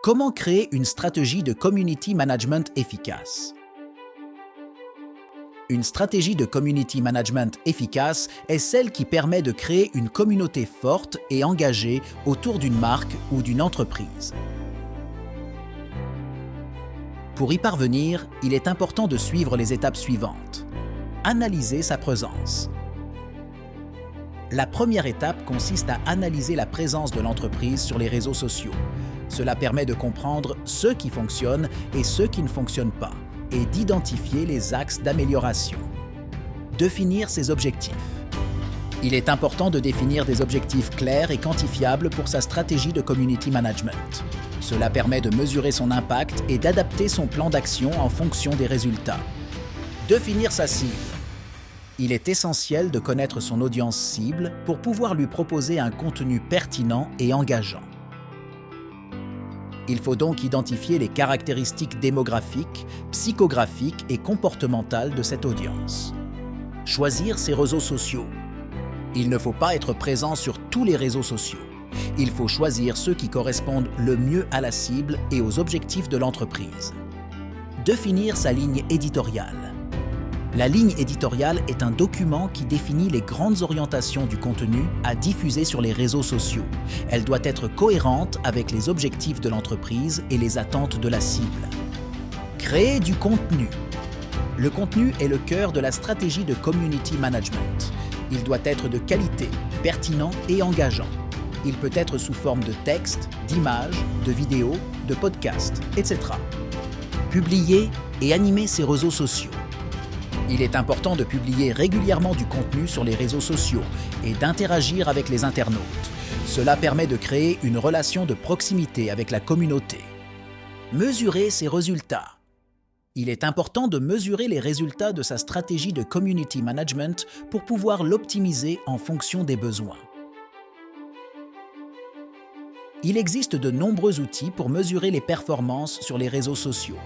Comment créer une stratégie de community management efficace? Une stratégie de community management efficace est celle qui permet de créer une communauté forte et engagée autour d'une marque ou d'une entreprise. Pour y parvenir, il est important de suivre les étapes suivantes. Analyser sa présence. La première étape consiste à analyser la présence de l'entreprise sur les réseaux sociaux. Cela permet de comprendre ce qui fonctionne et ce qui ne fonctionne pas, et d'identifier les axes d'amélioration. Définir ses objectifs. Il est important de définir des objectifs clairs et quantifiables pour sa stratégie de community management. Cela permet de mesurer son impact et d'adapter son plan d'action en fonction des résultats. Définir sa cible. Il est essentiel de connaître son audience cible pour pouvoir lui proposer un contenu pertinent et engageant. Il faut donc identifier les caractéristiques démographiques, psychographiques et comportementales de cette audience. Choisir ses réseaux sociaux. Il ne faut pas être présent sur tous les réseaux sociaux. Il faut choisir ceux qui correspondent le mieux à la cible et aux objectifs de l'entreprise. Définir sa ligne éditoriale. La ligne éditoriale est un document qui définit les grandes orientations du contenu à diffuser sur les réseaux sociaux. Elle doit être cohérente avec les objectifs de l'entreprise et les attentes de la cible. Créer du contenu. Le contenu est le cœur de la stratégie de community management. Il doit être de qualité, pertinent et engageant. Il peut être sous forme de texte, d'images, de vidéos, de podcasts, etc. Publier et animer ses réseaux sociaux. Il est important de publier régulièrement du contenu sur les réseaux sociaux et d'interagir avec les internautes. Cela permet de créer une relation de proximité avec la communauté. Mesurer ses résultats. Il est important de mesurer les résultats de sa stratégie de community management pour pouvoir l'optimiser en fonction des besoins. Il existe de nombreux outils pour mesurer les performances sur les réseaux sociaux.